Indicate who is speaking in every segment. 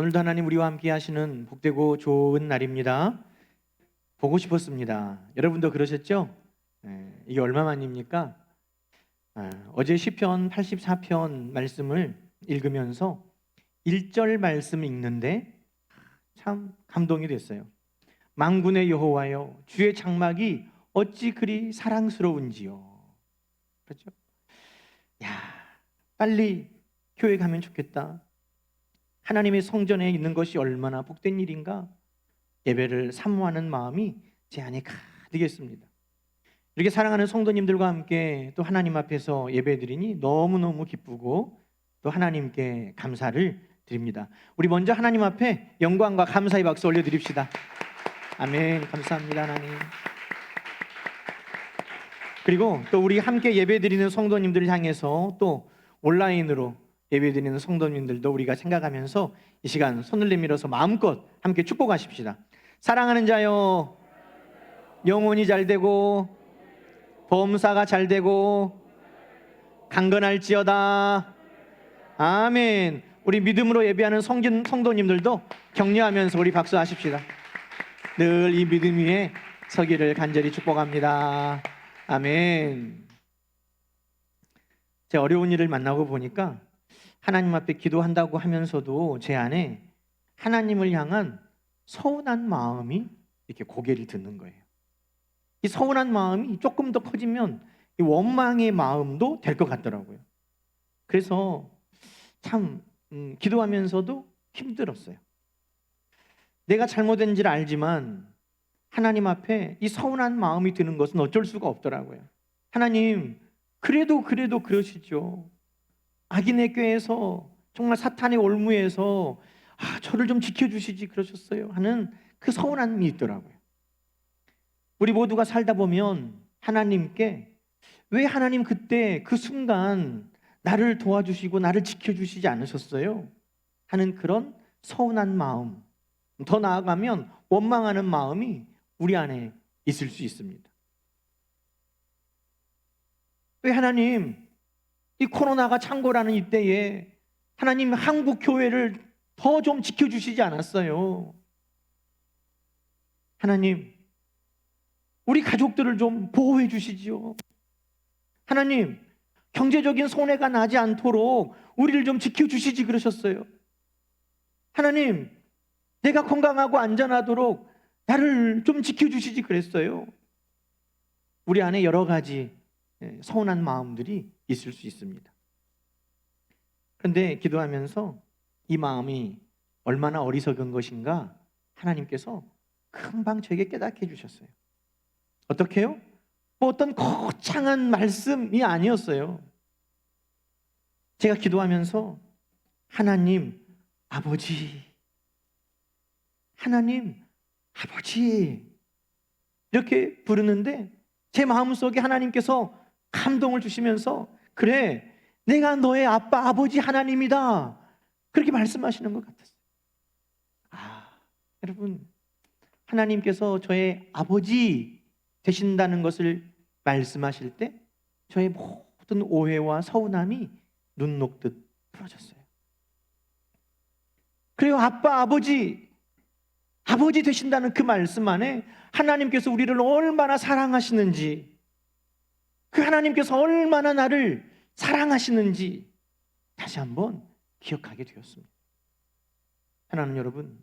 Speaker 1: 오늘도 하나님 우리와 함께 하시는 복되고 좋은 날입니다. 보고 싶었습니다. 여러분도 그러셨죠? 이게 얼마만입니까? 어제 시편 84편 말씀을 읽으면서 1절 말씀 읽는데 참 감동이 됐어요. 만군의 여호와여, 주의 장막이 어찌 그리 사랑스러운지요. 그렇죠? 야, 빨리 교회 가면 좋겠다. 하나님의 성전에 있는 것이 얼마나 복된 일인가. 예배를 사모하는 마음이 제 안에 가득했습니다. 이렇게 사랑하는 성도님들과 함께 또 하나님 앞에서 예배드리니 너무너무 기쁘고 또 하나님께 감사를 드립니다. 우리 먼저 하나님 앞에 영광과 감사의 박수 올려드립시다. 아멘. 감사합니다 하나님. 그리고 또 우리 함께 예배드리는 성도님들을 향해서 또 온라인으로 예배드리는 성도님들도 우리가 생각하면서 이 시간 손을 내밀어서 마음껏 함께 축복하십시다. 사랑하는 자여, 영혼이 잘 되고 범사가 잘 되고 강건할지어다. 아멘. 우리 믿음으로 예배하는 성도님들도 격려하면서 우리 박수하십시다. 늘 이 믿음 위에 서기를 간절히 축복합니다. 아멘. 제 어려운 일을 만나고 보니까 하나님 앞에 기도한다고 하면서도 제 안에 하나님을 향한 서운한 마음이 이렇게 고개를 드는 거예요. 이 서운한 마음이 조금 더 커지면 이 원망의 마음도 될 것 같더라고요. 그래서 참 기도하면서도 힘들었어요. 내가 잘못된지를 알지만 하나님 앞에 이 서운한 마음이 드는 것은 어쩔 수가 없더라고요. 하나님, 그래도 그러시죠. 악인의 꾀에서 정말 사탄의 올무에서 저를 좀 지켜주시지 그러셨어요 하는 그 서운함이 있더라고요. 우리 모두가 살다 보면 하나님께 왜 하나님 그때 그 순간 나를 도와주시고 나를 지켜주시지 않으셨어요 하는 그런 서운한 마음, 더 나아가면 원망하는 마음이 우리 안에 있을 수 있습니다. 왜 하나님 이 코로나가 창궐하는 이때에 하나님 한국 교회를 더 좀 지켜주시지 않았어요? 하나님, 우리 가족들을 좀 보호해 주시지요. 하나님, 경제적인 손해가 나지 않도록 우리를 좀 지켜주시지 그러셨어요. 하나님, 내가 건강하고 안전하도록 나를 좀 지켜주시지 그랬어요. 우리 안에 여러 가지 서운한 마음들이 있을 수 있습니다. 그런데 기도하면서 이 마음이 얼마나 어리석은 것인가 하나님께서 금방 저에게 깨닫게 해주셨어요. 어떻게 해요? 어떤 거창한 말씀이 아니었어요. 제가 기도하면서 하나님 아버지, 하나님 아버지 이렇게 부르는데 제 마음속에 하나님께서 감동을 주시면서 그래, 내가 너의 아빠 아버지 하나님이다 그렇게 말씀하시는 것 같았어요. 여러분, 하나님께서 저의 아버지 되신다는 것을 말씀하실 때 저의 모든 오해와 서운함이 눈 녹듯 풀어졌어요. 그리고 아빠 아버지 되신다는 그 말씀 안에 하나님께서 우리를 얼마나 사랑하시는지, 그 하나님께서 얼마나 나를 사랑하시는지 다시 한번 기억하게 되었습니다. 사랑하는 여러분,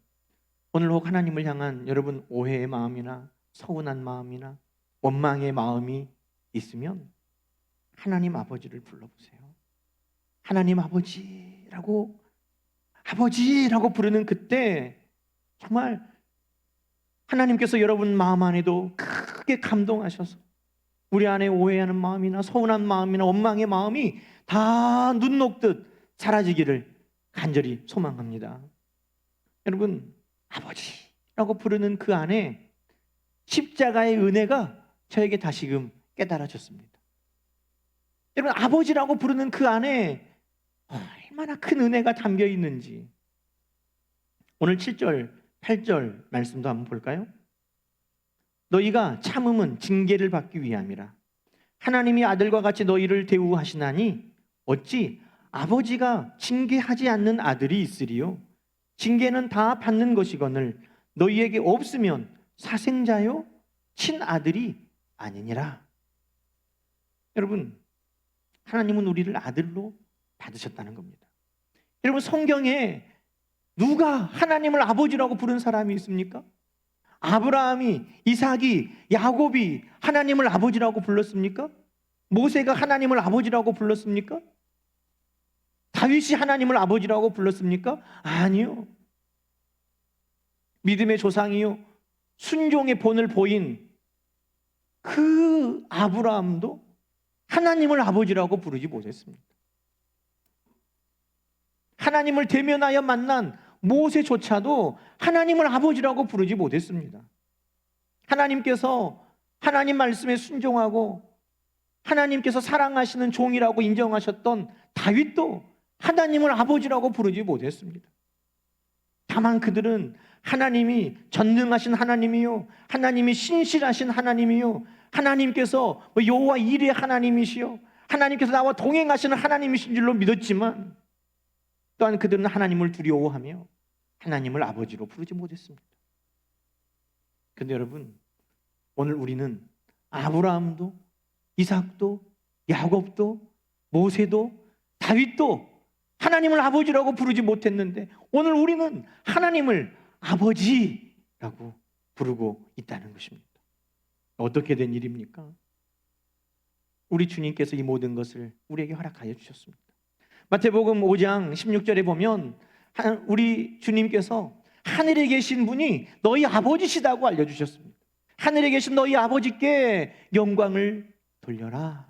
Speaker 1: 오늘 혹 하나님을 향한 여러분 오해의 마음이나 서운한 마음이나 원망의 마음이 있으면 하나님 아버지를 불러보세요. 하나님 아버지라고 부르는 그때 정말 하나님께서 여러분 마음 안에도 크게 감동하셔서 우리 안에 오해하는 마음이나 서운한 마음이나 원망의 마음이 다 눈 녹듯 사라지기를 간절히 소망합니다. 여러분, 아버지라고 부르는 그 안에 십자가의 은혜가 저에게 다시금 깨달아졌습니다. 여러분, 아버지라고 부르는 그 안에 얼마나 큰 은혜가 담겨 있는지 오늘 7절, 8절 말씀도 한번 볼까요? 너희가 참음은 징계를 받기 위함이라. 하나님이 아들과 같이 너희를 대우하시나니 어찌 아버지가 징계하지 않는 아들이 있으리요? 징계는 다 받는 것이거늘 너희에게 없으면 사생자요 친아들이 아니니라. 여러분, 하나님은 우리를 아들로 받으셨다는 겁니다. 여러분, 성경에 누가 하나님을 아버지라고 부른 사람이 있습니까? 아브라함이, 이삭이, 야곱이 하나님을 아버지라고 불렀습니까? 모세가 하나님을 아버지라고 불렀습니까? 다윗이 하나님을 아버지라고 불렀습니까? 아니요. 믿음의 조상이요, 순종의 본을 보인 그 아브라함도 하나님을 아버지라고 부르지 못했습니다. 하나님을 대면하여 만난 모세조차도 하나님을 아버지라고 부르지 못했습니다. 하나님께서 하나님 말씀에 순종하고 하나님께서 사랑하시는 종이라고 인정하셨던 다윗도 하나님을 아버지라고 부르지 못했습니다. 다만 그들은 하나님이 전능하신 하나님이요, 하나님이 신실하신 하나님이요, 하나님께서 여호와 이레 하나님이시요, 하나님께서 나와 동행하시는 하나님이신 줄로 믿었지만 또한 그들은 하나님을 두려워하며 하나님을 아버지로 부르지 못했습니다. 그런데 여러분, 오늘 우리는 아브라함도 이삭도 야곱도 모세도 다윗도 하나님을 아버지라고 부르지 못했는데 오늘 우리는 하나님을 아버지라고 부르고 있다는 것입니다. 어떻게 된 일입니까? 우리 주님께서 이 모든 것을 우리에게 허락하여 주셨습니다. 마태복음 5장 16절에 보면 우리 주님께서 하늘에 계신 분이 너희 아버지시다고 알려주셨습니다. 하늘에 계신 너희 아버지께 영광을 돌려라.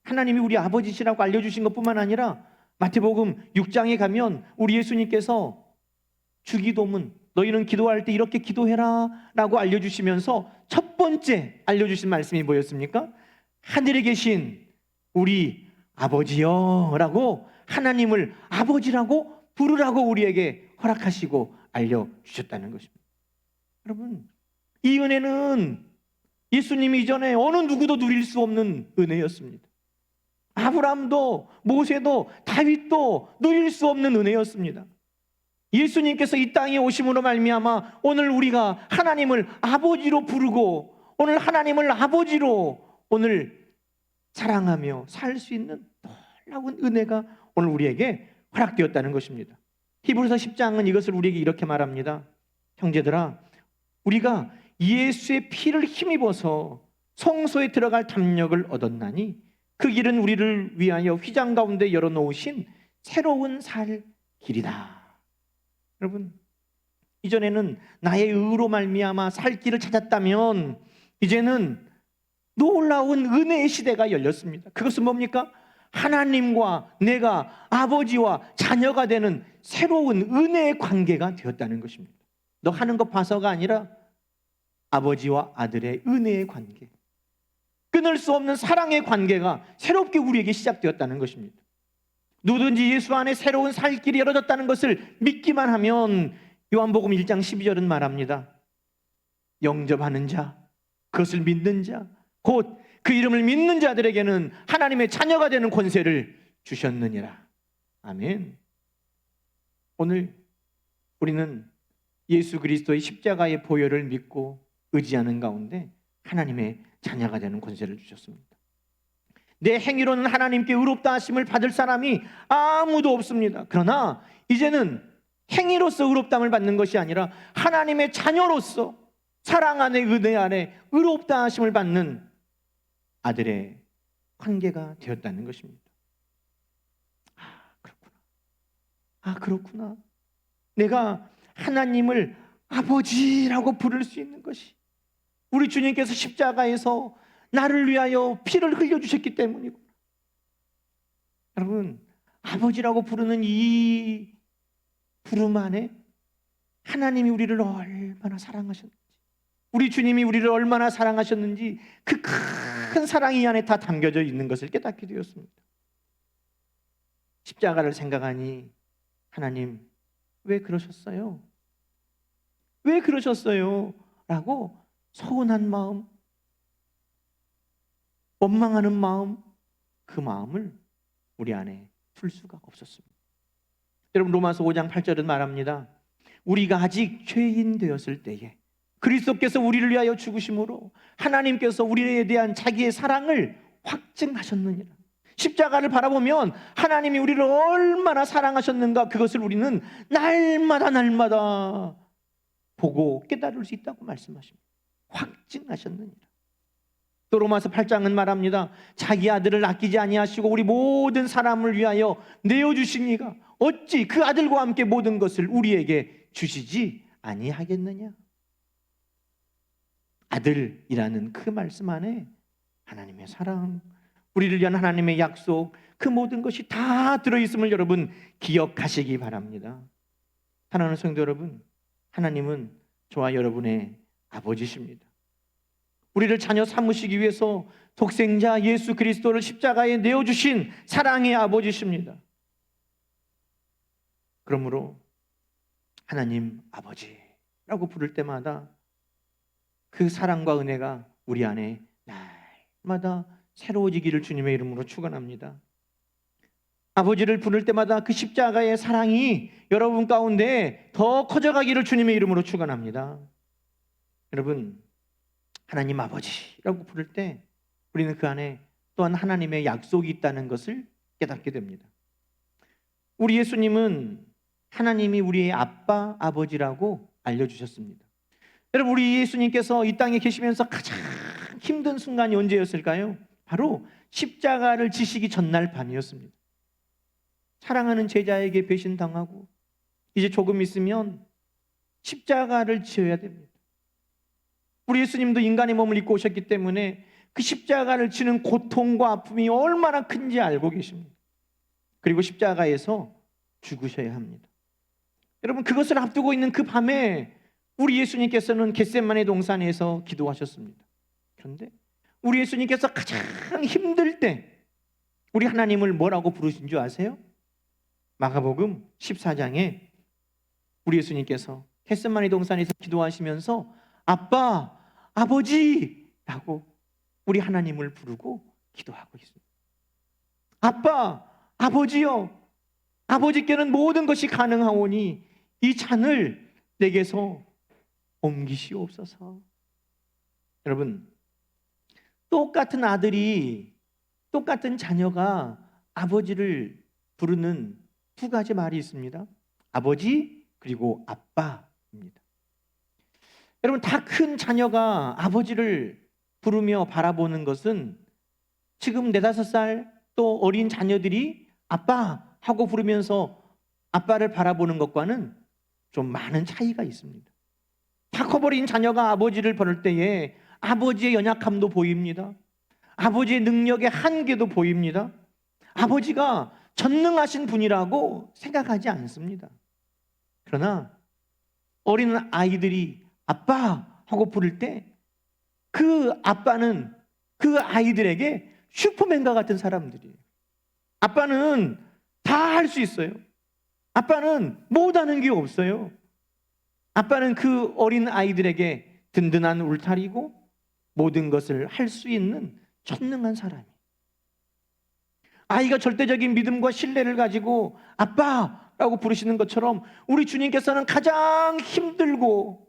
Speaker 1: 하나님이 우리 아버지시라고 알려주신 것뿐만 아니라 마태복음 6장에 가면 우리 예수님께서 주기도문, 너희는 기도할 때 이렇게 기도해라 라고 알려주시면서 첫 번째 알려주신 말씀이 뭐였습니까? 하늘에 계신 우리 아버지여 라고 하나님을 아버지라고 부르라고 우리에게 허락하시고 알려주셨다는 것입니다. 여러분, 이 은혜는 예수님이 이전에 어느 누구도 누릴 수 없는 은혜였습니다. 아브라함도 모세도 다윗도 누릴 수 없는 은혜였습니다. 예수님께서 이 땅에 오심으로 말미암아 오늘 우리가 하나님을 아버지로 부르고 오늘 하나님을 아버지로 오늘 사랑하며 살 수 있는 놀라운 은혜가 오늘 우리에게 허락되었다는 것입니다. 히브리서 10장은 이것을 우리에게 이렇게 말합니다. 형제들아, 우리가 예수의 피를 힘입어서 성소에 들어갈 담력을 얻었나니 그 길은 우리를 위하여 휘장 가운데 열어놓으신 새로운 살 길이다. 여러분, 이전에는 나의 의로 말미암아 살 길을 찾았다면 이제는 놀라운 은혜의 시대가 열렸습니다. 그것은 뭡니까? 하나님과 내가 아버지와 자녀가 되는 새로운 은혜의 관계가 되었다는 것입니다. 너 하는 거 봐서가 아니라 아버지와 아들의 은혜의 관계, 끊을 수 없는 사랑의 관계가 새롭게 우리에게 시작되었다는 것입니다. 누구든지 예수 안에 새로운 살 길이 열어졌다는 것을 믿기만 하면 요한복음 1장 12절은 말합니다. 영접하는 자, 그것을 믿는 자, 곧 그 이름을 믿는 자들에게는 하나님의 자녀가 되는 권세를 주셨느니라. 아멘. 오늘 우리는 예수 그리스도의 십자가의 보혈을 믿고 의지하는 가운데 하나님의 자녀가 되는 권세를 주셨습니다. 내 행위로는 하나님께 의롭다 하심을 받을 사람이 아무도 없습니다. 그러나 이제는 행위로서 의롭다함을 받는 것이 아니라 하나님의 자녀로서 사랑 안에 은혜 안에 의롭다 하심을 받는 아들의 관계가 되었다는 것입니다. 그렇구나. 내가 하나님을 아버지라고 부를 수 있는 것이 우리 주님께서 십자가에서 나를 위하여 피를 흘려주셨기 때문이고, 여러분, 아버지라고 부르는 이 부름 안에 하나님이 우리를 얼마나 사랑하셨는지, 우리 주님이 우리를 얼마나 사랑하셨는지 그 큰 사랑이 이 안에 다 담겨져 있는 것을 깨닫게 되었습니다. 십자가를 생각하니 하나님 왜 그러셨어요? 왜 그러셨어요? 라고 서운한 마음, 원망하는 마음, 그 마음을 우리 안에 풀 수가 없었습니다. 여러분 로마서 5장 8절은 말합니다. 우리가 아직 죄인 되었을 때에 그리스도께서 우리를 위하여 죽으심으로 하나님께서 우리에 대한 자기의 사랑을 확증하셨느니라. 십자가를 바라보면 하나님이 우리를 얼마나 사랑하셨는가, 그것을 우리는 날마다 보고 깨달을 수 있다고 말씀하십니다. 확증하셨느니라. 또 로마서 8장은 말합니다. 자기 아들을 아끼지 아니하시고 우리 모든 사람을 위하여 내어주신 이가 어찌 그 아들과 함께 모든 것을 우리에게 주시지 아니하겠느냐. 아들이라는 그 말씀 안에 하나님의 사랑, 우리를 위한 하나님의 약속, 그 모든 것이 다 들어있음을 여러분 기억하시기 바랍니다. 사랑하는 성도 여러분, 하나님은 저와 여러분의 아버지십니다. 우리를 자녀 삼으시기 위해서 독생자 예수 그리스도를 십자가에 내어주신 사랑의 아버지십니다. 그러므로 하나님 아버지라고 부를 때마다 그 사랑과 은혜가 우리 안에 날마다 새로워지기를 주님의 이름으로 축원합니다. 아버지를 부를 때마다 그 십자가의 사랑이 여러분 가운데 더 커져가기를 주님의 이름으로 축원합니다. 여러분, 하나님 아버지라고 부를 때 우리는 그 안에 또한 하나님의 약속이 있다는 것을 깨닫게 됩니다. 우리 예수님은 하나님이 우리의 아빠, 아버지라고 알려주셨습니다. 여러분, 우리 예수님께서 이 땅에 계시면서 가장 힘든 순간이 언제였을까요? 바로 십자가를 지시기 전날 밤이었습니다. 사랑하는 제자에게 배신당하고 이제 조금 있으면 십자가를 지어야 됩니다. 우리 예수님도 인간의 몸을 입고 오셨기 때문에 그 십자가를 지는 고통과 아픔이 얼마나 큰지 알고 계십니다. 그리고 십자가에서 죽으셔야 합니다. 여러분, 그것을 앞두고 있는 그 밤에 우리 예수님께서는 겟세마네 동산에서 기도하셨습니다. 그런데 우리 예수님께서 가장 힘들 때 우리 하나님을 뭐라고 부르신 줄 아세요? 마가복음 14장에 우리 예수님께서 겟세마네 동산에서 기도하시면서 아빠, 아버지라고 우리 하나님을 부르고 기도하고 있습니다. 아빠, 아버지요, 아버지께는 모든 것이 가능하오니 이 잔을 내게서 옮기시옵소서. 여러분, 똑같은 아들이, 똑같은 자녀가 아버지를 부르는 두 가지 말이 있습니다. 아버지 그리고 아빠입니다. 여러분, 다 큰 자녀가 아버지를 부르며 바라보는 것은 지금 4-5살 또 어린 자녀들이 아빠 하고 부르면서 아빠를 바라보는 것과는 좀 많은 차이가 있습니다. 다 커버린 자녀가 아버지를 부를 때에 아버지의 연약함도 보입니다. 아버지의 능력의 한계도 보입니다. 아버지가 전능하신 분이라고 생각하지 않습니다. 그러나 어린 아이들이 아빠 하고 부를 때 그 아빠는 그 아이들에게 슈퍼맨과 같은 사람들이에요. 아빠는 다 할 수 있어요. 아빠는 못하는 게 없어요. 아빠는 그 어린 아이들에게 든든한 울타리고 모든 것을 할 수 있는 전능한 사람이에요. 아이가 절대적인 믿음과 신뢰를 가지고 아빠라고 부르시는 것처럼 우리 주님께서는 가장 힘들고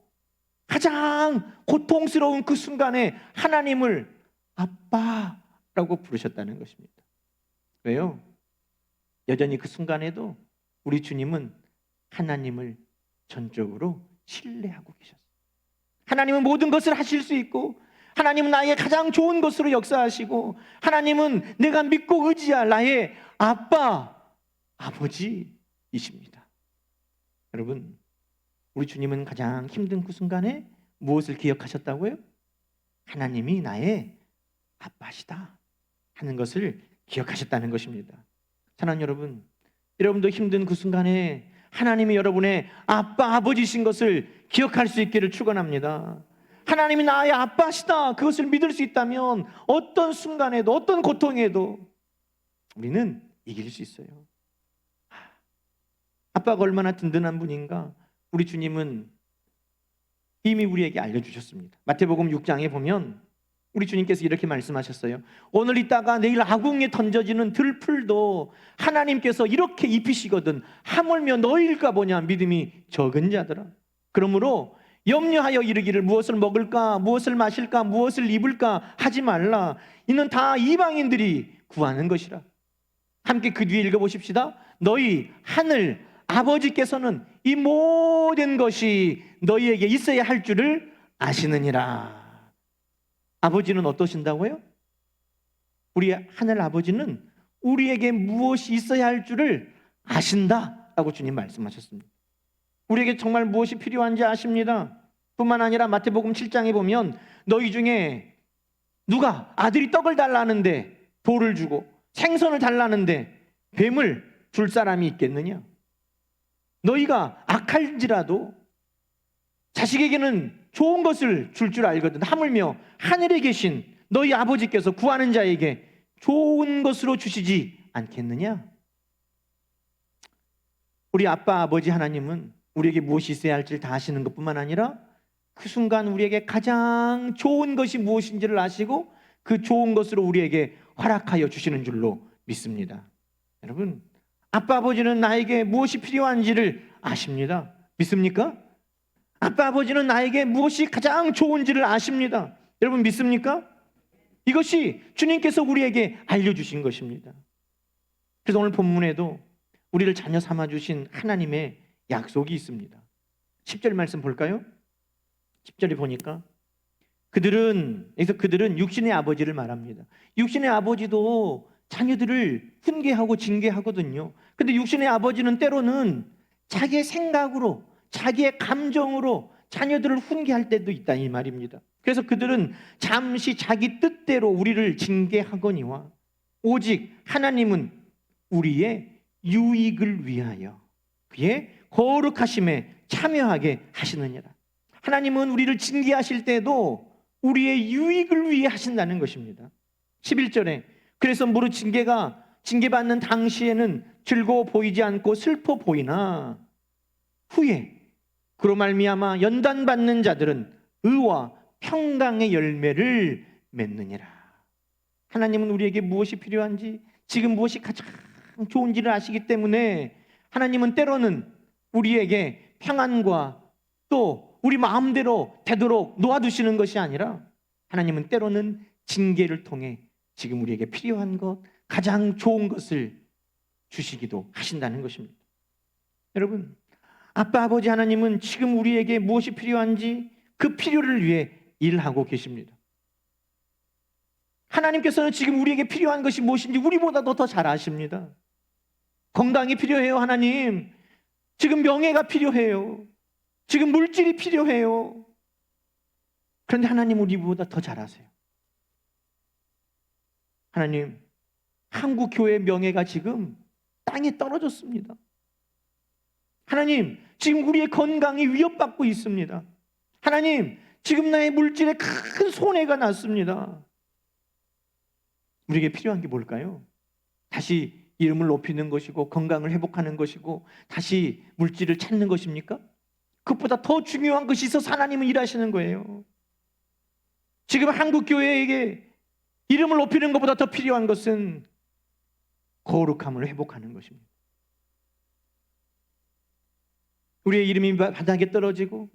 Speaker 1: 가장 고통스러운 그 순간에 하나님을 아빠라고 부르셨다는 것입니다. 왜요? 여전히 그 순간에도 우리 주님은 하나님을 전적으로 신뢰하고 계셨어요. 하나님은 모든 것을 하실 수 있고 하나님은 나의 가장 좋은 것으로 역사하시고 하나님은 내가 믿고 의지할 나의 아빠, 아버지이십니다. 여러분, 우리 주님은 가장 힘든 그 순간에 무엇을 기억하셨다고요? 하나님이 나의 아빠시다 하는 것을 기억하셨다는 것입니다. 사랑하는 여러분, 여러분도 힘든 그 순간에 하나님이 여러분의 아빠, 아버지신 것을 기억할 수 있기를 축원합니다. 하나님이 나의 아빠시다, 그것을 믿을 수 있다면 어떤 순간에도 어떤 고통에도 우리는 이길 수 있어요. 아빠가 얼마나 든든한 분인가 우리 주님은 이미 우리에게 알려주셨습니다. 마태복음 6장에 보면 우리 주님께서 이렇게 말씀하셨어요. 오늘 있다가 내일 아궁이에 던져지는 들풀도 하나님께서 이렇게 입히시거든 하물며 너희일까 보냐 믿음이 적은 자들아. 그러므로 염려하여 이르기를 무엇을 먹을까 무엇을 마실까 무엇을 입을까 하지 말라. 이는 다 이방인들이 구하는 것이라. 함께 그 뒤에 읽어보십시다. 너희 하늘 아버지께서는 이 모든 것이 너희에게 있어야 할 줄을 아시느니라. 아버지는 어떠신다고요? 우리 하늘 아버지는 우리에게 무엇이 있어야 할 줄을 아신다라고 주님 말씀하셨습니다. 우리에게 정말 무엇이 필요한지 아십니다. 뿐만 아니라 마태복음 7장에 보면 너희 중에 누가 아들이 떡을 달라는데 돌을 주고 생선을 달라는데 뱀을 줄 사람이 있겠느냐? 너희가 악할지라도 자식에게는 좋은 것을 줄 줄 알거든 하물며 하늘에 계신 너희 아버지께서 구하는 자에게 좋은 것으로 주시지 않겠느냐? 우리 아빠 아버지 하나님은 우리에게 무엇이 있어야 할지를 다 아시는 것뿐만 아니라 그 순간 우리에게 가장 좋은 것이 무엇인지를 아시고 그 좋은 것으로 우리에게 허락하여 주시는 줄로 믿습니다. 여러분, 아빠 아버지는 나에게 무엇이 필요한지를 아십니다. 믿습니까? 아빠 아버지는 나에게 무엇이 가장 좋은지를 아십니다. 여러분 믿습니까? 이것이 주님께서 우리에게 알려주신 것입니다. 그래서 오늘 본문에도 우리를 자녀 삼아주신 하나님의 약속이 있습니다. 10절 말씀 볼까요? 10절에 보니까 그들은 육신의 아버지를 말합니다. 육신의 아버지도 자녀들을 훈계하고 징계하거든요. 근데 육신의 아버지는 때로는 자기의 생각으로 자기의 감정으로 자녀들을 훈계할 때도 있다 이 말입니다. 그래서 그들은 잠시 자기 뜻대로 우리를 징계하거니와 오직 하나님은 우리의 유익을 위하여 그의 거룩하심에 참여하게 하시느니라. 하나님은 우리를 징계하실 때도 우리의 유익을 위해 하신다는 것입니다. 11절에 그래서 무릇 징계받는 당시에는 즐거워 보이지 않고 슬퍼 보이나 후에 그로 말미암아 연단받는 자들은 의와 평강의 열매를 맺느니라. 하나님은 우리에게 무엇이 필요한지 지금 무엇이 가장 좋은지를 아시기 때문에 하나님은 때로는 우리에게 평안과 또 우리 마음대로 되도록 놓아두시는 것이 아니라 하나님은 때로는 징계를 통해 지금 우리에게 필요한 것 가장 좋은 것을 주시기도 하신다는 것입니다. 여러분, 아빠 아버지 하나님은 지금 우리에게 무엇이 필요한지 그 필요를 위해 일하고 계십니다. 하나님께서는 지금 우리에게 필요한 것이 무엇인지 우리보다도 더 잘 아십니다. 건강이 필요해요 하나님. 지금 명예가 필요해요. 지금 물질이 필요해요. 그런데 하나님 우리보다 더 잘 아세요. 하나님, 한국 교회의 명예가 지금 땅에 떨어졌습니다. 하나님, 지금 우리의 건강이 위협받고 있습니다. 하나님, 지금 나의 물질에 큰 손해가 났습니다. 우리에게 필요한 게 뭘까요? 다시 이름을 높이는 것이고 건강을 회복하는 것이고 다시 물질을 찾는 것입니까? 그것보다 더 중요한 것이 있어서 하나님은 일하시는 거예요. 지금 한국 교회에게 이름을 높이는 것보다 더 필요한 것은 거룩함을 회복하는 것입니다. 우리의 이름이 바닥에 떨어지고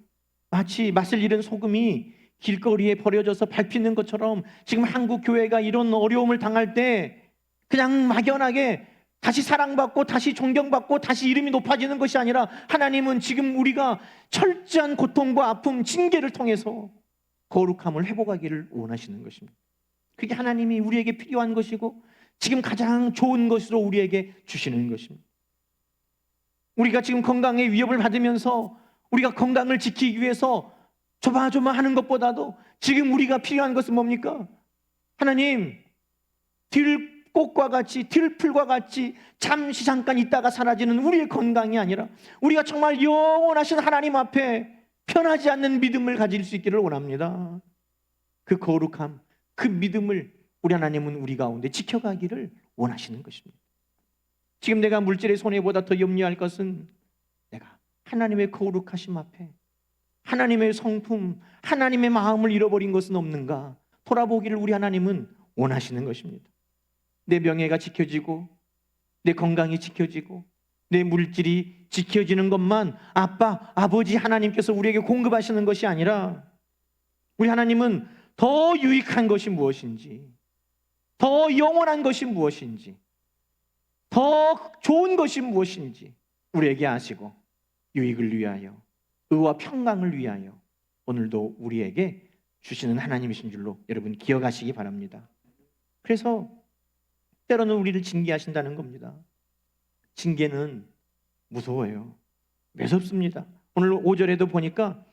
Speaker 1: 마치 맛을 잃은 소금이 길거리에 버려져서 밟히는 것처럼 지금 한국 교회가 이런 어려움을 당할 때 그냥 막연하게 다시 사랑받고 다시 존경받고 다시 이름이 높아지는 것이 아니라 하나님은 지금 우리가 철저한 고통과 아픔, 징계를 통해서 거룩함을 회복하기를 원하시는 것입니다. 그게 하나님이 우리에게 필요한 것이고 지금 가장 좋은 것으로 우리에게 주시는 것입니다. 우리가 지금 건강에 위협을 받으면서 우리가 건강을 지키기 위해서 조마조마하는 것보다도 지금 우리가 필요한 것은 뭡니까? 하나님, 들꽃과 같이 들풀과 같이 잠시 잠깐 있다가 사라지는 우리의 건강이 아니라 우리가 정말 영원하신 하나님 앞에 변하지 않는 믿음을 가질 수 있기를 원합니다. 그 거룩함, 그 믿음을 우리 하나님은 우리 가운데 지켜가기를 원하시는 것입니다. 지금 내가 물질의 손해보다 더 염려할 것은 내가 하나님의 거룩하심 앞에 하나님의 성품, 하나님의 마음을 잃어버린 것은 없는가? 돌아보기를 우리 하나님은 원하시는 것입니다. 내 명예가 지켜지고 내 건강이 지켜지고 내 물질이 지켜지는 것만 아빠, 아버지 하나님께서 우리에게 공급하시는 것이 아니라 우리 하나님은 더 유익한 것이 무엇인지, 더 영원한 것이 무엇인지, 더 좋은 것이 무엇인지 우리에게 아시고 유익을 위하여, 의와 평강을 위하여 오늘도 우리에게 주시는 하나님이신 줄로 여러분 기억하시기 바랍니다. 그래서 때로는 우리를 징계하신다는 겁니다. 징계는 무서워요. 매섭습니다. 오늘 5절에도 보니까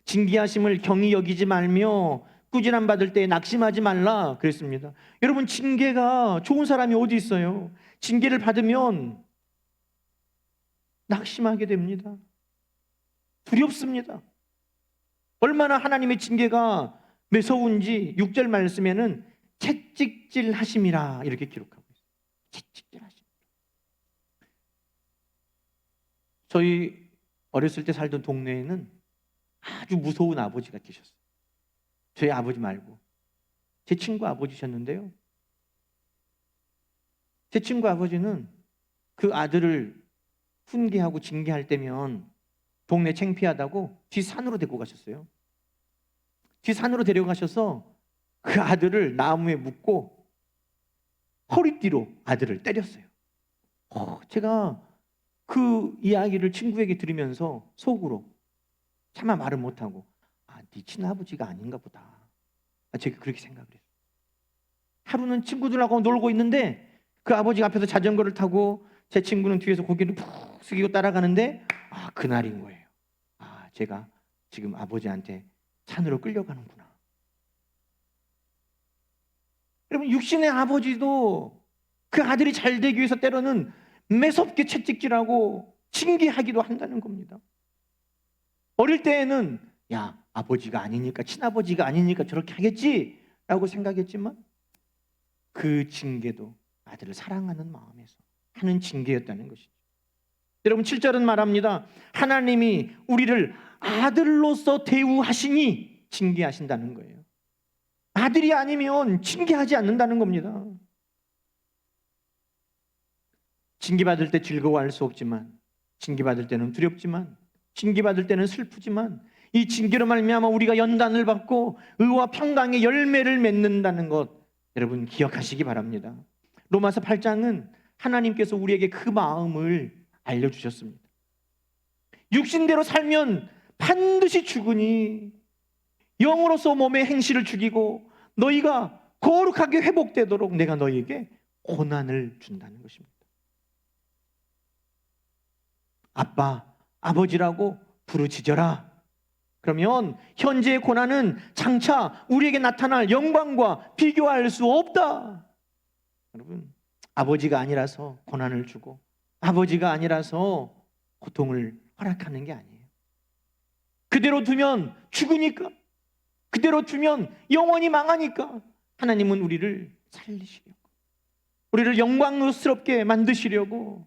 Speaker 1: 징계하심을 경히 여기지 말며 꾸지람 받을 때 낙심하지 말라 그랬습니다. 여러분, 징계가 좋은 사람이 어디 있어요? 징계를 받으면 낙심하게 됩니다. 두렵습니다. 얼마나 하나님의 징계가 매서운지 6절 말씀에는 채찍질 하심이라 이렇게 기록하고 있어요. 채찍질 하심. 저희 어렸을 때 살던 동네에는 아주 무서운 아버지가 계셨어요. 저희 아버지 말고 제 친구 아버지셨는데요, 제 친구 아버지는 그 아들을 훈계하고 징계할 때면 동네 창피하다고 뒤 산으로 데리고 가셨어요. 뒤 산으로 데려가셔서 그 아들을 나무에 묶고 허리띠로 아들을 때렸어요. 제가 그 이야기를 친구에게 들으면서 속으로 차마 말을 못하고 네 친아버지가 아닌가 보다, 제가 그렇게 생각을 했어요. 하루는 친구들하고 놀고 있는데 그 아버지가 앞에서 자전거를 타고 제 친구는 뒤에서 고개를 푹 숙이고 따라가는데 그날인 거예요. 제가 지금 아버지한테 산으로 끌려가는구나. 여러분, 육신의 아버지도 그 아들이 잘 되기 위해서 때로는 매섭게 채찍질하고 징계하기도 한다는 겁니다. 어릴 때에는 아버지가 아니니까, 친아버지가 아니니까 저렇게 하겠지라고 생각했지만 그 징계도 아들을 사랑하는 마음에서 하는 징계였다는 것이죠. 여러분, 7절은 말합니다. 하나님이 우리를 아들로서 대우하시니 징계하신다는 거예요. 아들이 아니면 징계하지 않는다는 겁니다. 징계받을 때 즐거워할 수 없지만, 징계받을 때는 두렵지만, 징계받을 때는 슬프지만, 이 징계로 말미암아 우리가 연단을 받고 의와 평강의 열매를 맺는다는 것, 여러분 기억하시기 바랍니다. 로마서 8장은 하나님께서 우리에게 그 마음을 알려주셨습니다. 육신대로 살면 반드시 죽으니 영으로서 몸의 행실을 죽이고 너희가 거룩하게 회복되도록 내가 너희에게 고난을 준다는 것입니다. 아빠, 아버지라고 부르짖어라. 그러면 현재의 고난은 장차 우리에게 나타날 영광과 비교할 수 없다. 여러분, 아버지가 아니라서 고난을 주고 아버지가 아니라서 고통을 허락하는 게 아니에요. 그대로 두면 죽으니까, 그대로 두면 영원히 망하니까 하나님은 우리를 살리시려고, 우리를 영광스럽게 만드시려고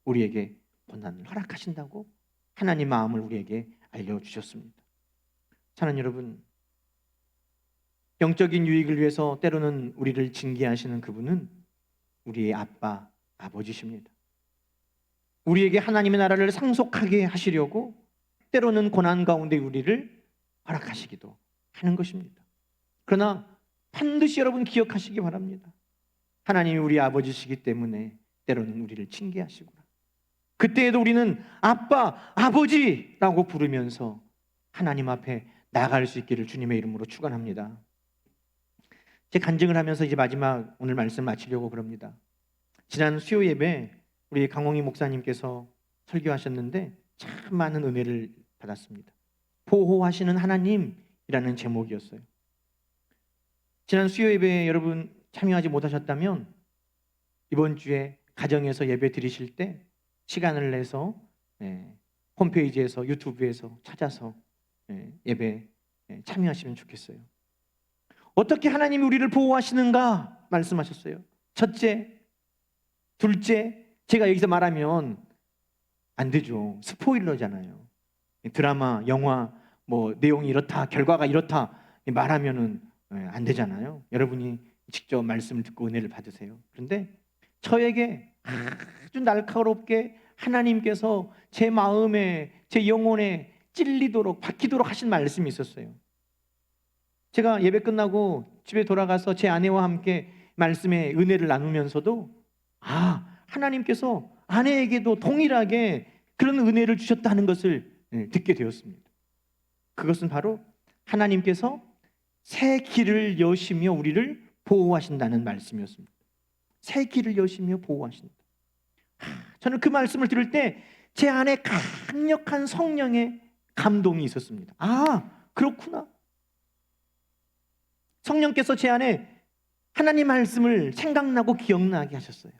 Speaker 1: 우리에게 고난을 허락하신다고 하나님 마음을 우리에게 알려주셨습니다. 사랑하는 여러분, 영적인 유익을 위해서 때로는 우리를 징계하시는 그분은 우리의 아빠, 아버지십니다. 우리에게 하나님의 나라를 상속하게 하시려고 때로는 고난 가운데 우리를 허락하시기도 하는 것입니다. 그러나 반드시 여러분 기억하시기 바랍니다. 하나님이 우리 아버지시기 때문에 때로는 우리를 징계하시구나. 그때에도 우리는 아빠, 아버지라고 부르면서 하나님 앞에 나아갈 수 있기를 주님의 이름으로 축원합니다. 제 간증을 하면서 이제 마지막 오늘 말씀 마치려고 그럽니다. 지난 수요 예배 우리 강홍희 목사님께서 설교하셨는데 참 많은 은혜를 받았습니다. 보호하시는 하나님이라는 제목이었어요. 지난 수요 예배에 여러분 참여하지 못하셨다면 이번 주에 가정에서 예배 드리실 때 시간을 내서 홈페이지에서, 유튜브에서 찾아서 예배 참여하시면 좋겠어요. 어떻게 하나님이 우리를 보호하시는가 말씀하셨어요. 첫째, 둘째, 제가 여기서 말하면 안 되죠. 스포일러잖아요. 드라마, 영화, 내용이 이렇다, 결과가 이렇다 말하면은 안 되잖아요. 여러분이 직접 말씀을 듣고 은혜를 받으세요. 그런데 저에게 아주 날카롭게 하나님께서 제 마음에, 제 영혼에 찔리도록, 박히도록 하신 말씀이 있었어요. 제가 예배 끝나고 집에 돌아가서 제 아내와 함께 말씀의 은혜를 나누면서도 하나님께서 아내에게도 동일하게 그런 은혜를 주셨다는 것을 듣게 되었습니다. 그것은 바로 하나님께서 새 길을 여시며 우리를 보호하신다는 말씀이었습니다. 새 길을 여시며 보호하신다. 저는 그 말씀을 들을 때 제 안에 강력한 성령의 감동이 있었습니다. 그렇구나. 성령께서 제 안에 하나님 말씀을 생각나고 기억나게 하셨어요.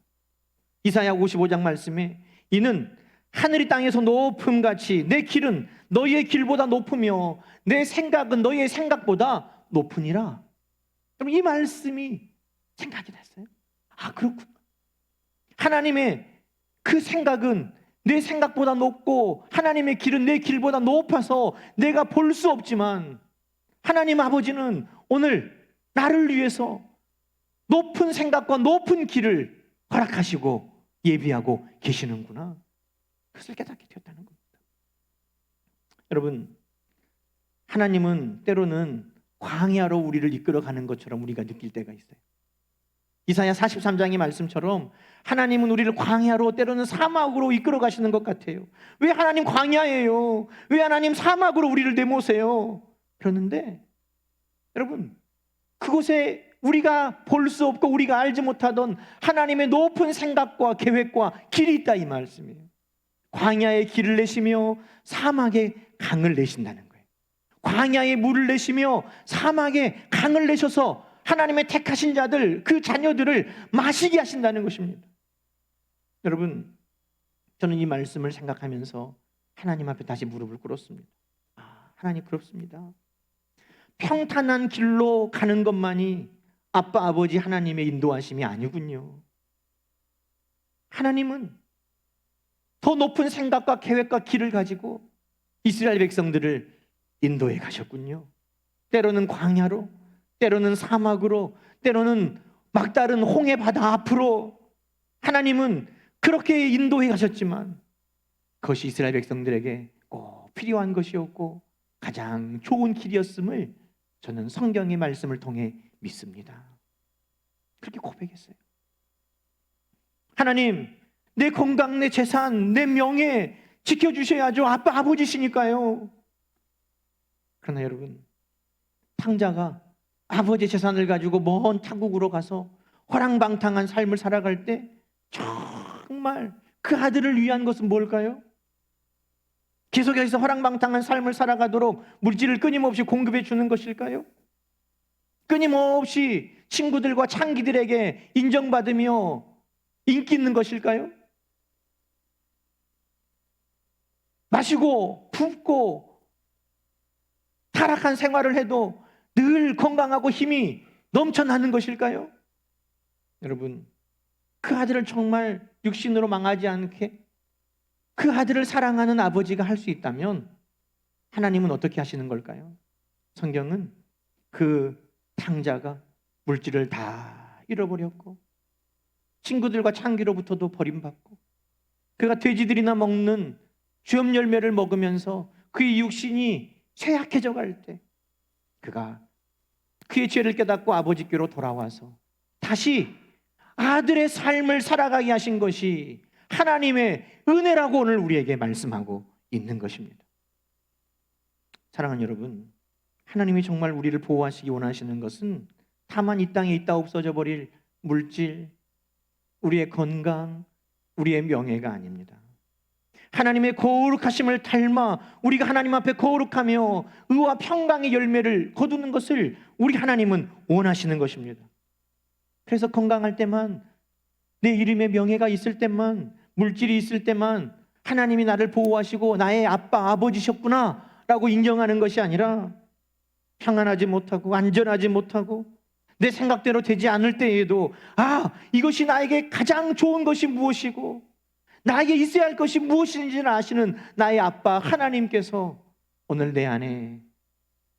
Speaker 1: 이사야 55장 말씀에 이는 하늘이 땅에서 높음같이 내 길은 너희의 길보다 높으며 내 생각은 너희의 생각보다 높으니라. 그럼 이 말씀이 생각이 났어요. 그렇구나. 하나님의 그 생각은 내 생각보다 높고 하나님의 길은 내 길보다 높아서 내가 볼 수 없지만 하나님 아버지는 오늘 나를 위해서 높은 생각과 높은 길을 허락하시고 예비하고 계시는구나. 그것을 깨닫게 되었다는 겁니다. 여러분, 하나님은 때로는 광야로 우리를 이끌어가는 것처럼 우리가 느낄 때가 있어요. 이사야 43장의 말씀처럼 하나님은 우리를 광야로, 때로는 사막으로 이끌어 가시는 것 같아요. 왜 하나님 광야예요? 왜 하나님 사막으로 우리를 내모세요? 그러는데 여러분, 그곳에 우리가 볼 수 없고 우리가 알지 못하던 하나님의 높은 생각과 계획과 길이 있다, 이 말씀이에요. 광야에 길을 내시며 사막에 강을 내신다는 거예요. 광야에 물을 내시며 사막에 강을 내셔서 하나님의 택하신 자들, 그 자녀들을 마시게 하신다는 것입니다. 여러분, 저는 이 말씀을 생각하면서 하나님 앞에 다시 무릎을 꿇었습니다. 하나님, 그렇습니다. 평탄한 길로 가는 것만이 아빠, 아버지 하나님의 인도하심이 아니군요. 하나님은 더 높은 생각과 계획과 길을 가지고 이스라엘 백성들을 인도해 가셨군요. 때로는 광야로, 때로는 사막으로, 때로는 막다른 홍해 바다 앞으로 하나님은 그렇게 인도해 가셨지만 그것이 이스라엘 백성들에게 꼭 필요한 것이었고 가장 좋은 길이었음을 저는 성경의 말씀을 통해 믿습니다. 그렇게 고백했어요. 하나님, 내 건강, 내 재산, 내 명예 지켜주셔야죠. 아빠, 아버지시니까요. 그러나 여러분, 탕자가 아버지의 재산을 가지고 먼 타국으로 가서 호랑방탕한 삶을 살아갈 때 정말 그 아들을 위한 것은 뭘까요? 계속해서 호랑방탕한 삶을 살아가도록 물질을 끊임없이 공급해 주는 것일까요? 끊임없이 친구들과 창기들에게 인정받으며 인기 있는 것일까요? 마시고 붓고 타락한 생활을 해도 늘 건강하고 힘이 넘쳐나는 것일까요? 여러분, 그 아들을 정말 육신으로 망하지 않게 그 아들을 사랑하는 아버지가 할 수 있다면 하나님은 어떻게 하시는 걸까요? 성경은 그 탕자가 물질을 다 잃어버렸고 친구들과 창기로부터도 버림받고 그가 돼지들이나 먹는 쥐엄 열매를 먹으면서 그의 육신이 쇠약해져 갈 때 그가 그의 죄를 깨닫고 아버지께로 돌아와서 다시 아들의 삶을 살아가게 하신 것이 하나님의 은혜라고 오늘 우리에게 말씀하고 있는 것입니다. 사랑하는 여러분, 하나님이 정말 우리를 보호하시기 원하시는 것은 다만 이 땅에 있다 없어져 버릴 물질, 우리의 건강, 우리의 명예가 아닙니다. 하나님의 거룩하심을 닮아 우리가 하나님 앞에 거룩하며 의와 평강의 열매를 거두는 것을 우리 하나님은 원하시는 것입니다. 그래서 건강할 때만, 내 이름의 명예가 있을 때만, 물질이 있을 때만 하나님이 나를 보호하시고 나의 아빠, 아버지셨구나 라고 인정하는 것이 아니라 평안하지 못하고 안전하지 못하고 내 생각대로 되지 않을 때에도 이것이 나에게 가장 좋은 것이 무엇이고 나에게 있어야 할 것이 무엇인지를 아시는 나의 아빠 하나님께서 오늘 내 안에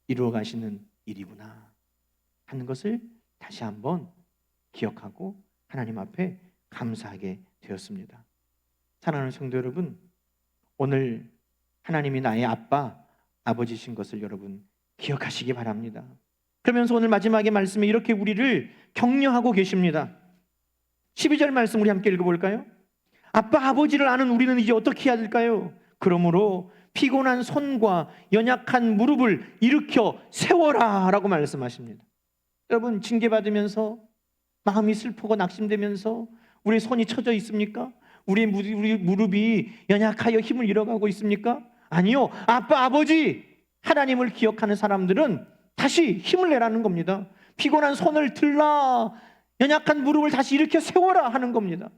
Speaker 1: 이루어 가시는 일이구나 하는 것을 다시 한번 기억하고 하나님 앞에 감사하게 되었습니다. 사랑하는 성도 여러분, 오늘 하나님이 나의 아빠, 아버지신 것을 여러분 기억하시기 바랍니다. 그러면서 오늘 마지막의 말씀에 이렇게 우리를 격려하고 계십니다. 12절 말씀 우리 함께 읽어볼까요? 아빠, 아버지를 아는 우리는 이제 어떻게 해야 될까요? 그러므로 피곤한 손과 연약한 무릎을 일으켜 세워라 라고 말씀하십니다. 여러분, 징계받으면서 마음이 슬프고 낙심되면서 우리 손이 처져 있습니까? 우리 무릎이 연약하여 힘을 잃어가고 있습니까? 아니요. 아빠, 아버지 하나님을 기억하는 사람들은 다시 힘을 내라는 겁니다. 피곤한 손을 들라, 연약한 무릎을 다시 일으켜 세워라 하는 겁니다.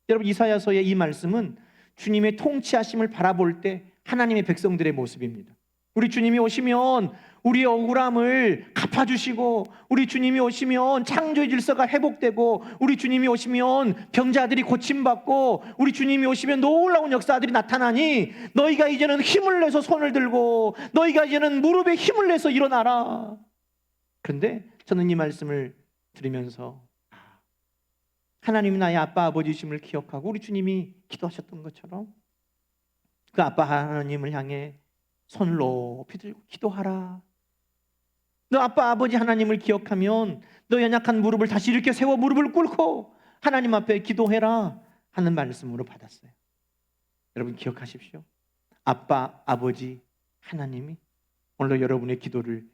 Speaker 1: 여러분, 이사야서의 이 말씀은 주님의 통치하심을 바라볼 때 하나님의 백성들의 모습입니다. 우리 주님이 오시면 우리의 억울함을 갚아주시고, 우리 주님이 오시면 창조의 질서가 회복되고, 우리 주님이 오시면 병자들이 고침받고, 우리 주님이 오시면 놀라운 역사들이 나타나니 너희가 이제는 힘을 내서 손을 들고, 너희가 이제는 무릎에 힘을 내서 일어나라. 그런데 저는 이 말씀을 들으면서 하나님이 나의 아빠 아버지심을 기억하고 우리 주님이 기도하셨던 것처럼 그 아빠 하나님을 향해 손을 높이 들고 기도하라. 너 아빠 아버지 하나님을 기억하면 너 연약한 무릎을 다시 이렇게 세워 무릎을 꿇고 하나님 앞에 기도해라 하는 말씀으로 받았어요. 여러분 기억하십시오. 아빠 아버지 하나님이 오늘도 여러분의 기도를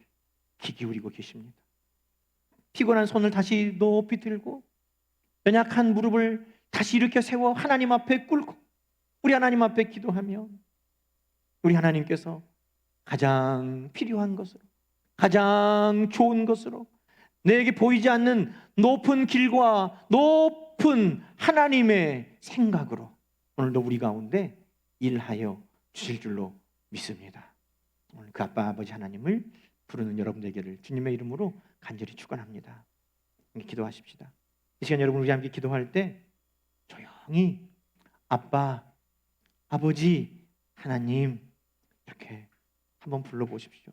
Speaker 1: 귀 기울이고 계십니다. 피곤한 손을 다시 높이 들고 연약한 무릎을 다시 이렇게 세워 하나님 앞에 꿇고 우리 하나님 앞에 기도하면 우리 하나님께서 가장 필요한 것으로, 가장 좋은 것으로, 내게 보이지 않는 높은 길과 높은 하나님의 생각으로 오늘도 우리 가운데 일하여 주실 줄로 믿습니다. 오늘 그 아빠 아버지 하나님을 부르는 여러분들에게를 주님의 이름으로 간절히 축원합니다. 기도하십시다. 이 시간 여러분 우리 함께 기도할 때 조용히 아빠, 아버지, 하나님 이렇게 한번 불러보십시오.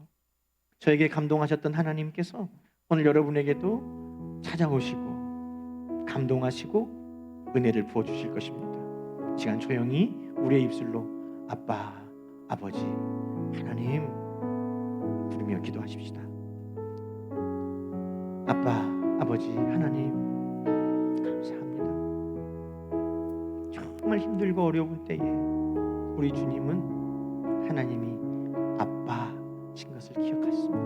Speaker 1: 저에게 감동하셨던 하나님께서 오늘 여러분에게도 찾아오시고 감동하시고 은혜를 부어주실 것입니다. 시간 조용히 우리의 입술로 아빠, 아버지, 하나님 부르며 기도하십시다. 아빠, 아버지, 하나님 감사합니다. 정말 힘들고 어려운 때에 우리 주님은 하나님이 아빠신 것을 기억하십니다.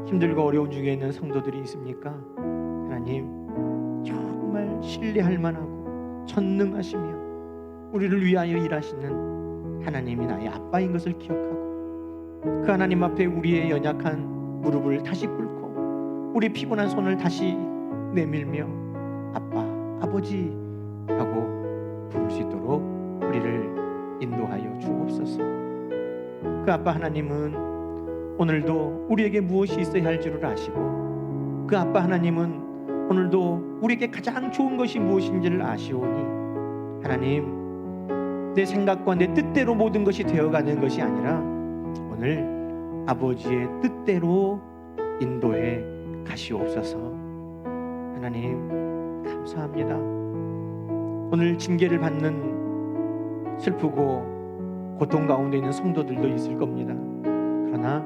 Speaker 1: 힘들고 어려운 중에 있는 성도들이 있습니까? 하나님 정말 신뢰할 만하고 전능하시며 우리를 위하여 일하시는 하나님이 나의 아빠인 것을 기억하고 그 하나님 앞에 우리의 연약한 무릎을 다시 꿇고 우리 피곤한 손을 다시 내밀며 아빠, 아버지 하고 부를 수 있도록 우리를 인도하여 주옵소서. 그 아빠 하나님은 오늘도 우리에게 무엇이 있어야 할 줄을 아시고 그 아빠 하나님은 오늘도 우리에게 가장 좋은 것이 무엇인지를 아시오니 하나님 내 생각과 내 뜻대로 모든 것이 되어가는 것이 아니라 오늘 아버지의 뜻대로 인도해 가시옵소서. 하나님 감사합니다. 오늘 징계를 받는 슬프고 고통 가운데 있는 성도들도 있을 겁니다. 그러나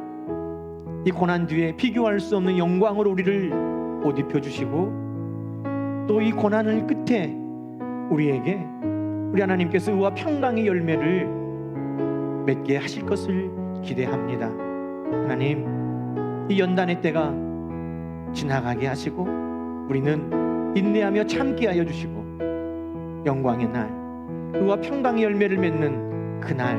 Speaker 1: 이 고난 뒤에 비교할 수 없는 영광으로 우리를 옷 입혀주시고 또 이 고난을 끝에 우리에게 우리 하나님께서 의와 평강의 열매를 맺게 하실 것을 기대합니다. 하나님 이 연단의 때가 지나가게 하시고 우리는 인내하며 참게 하여 주시고 영광의 날 의와 평강의 열매를 맺는 그날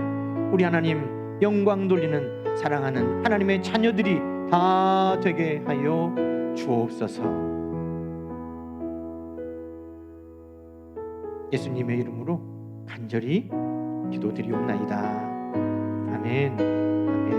Speaker 1: 우리 하나님 영광 돌리는 사랑하는 하나님의 자녀들이 다 되게 하여 주옵소서. 예수님의 이름으로 간절히 기도드리옵나이다. 아멘. 아멘.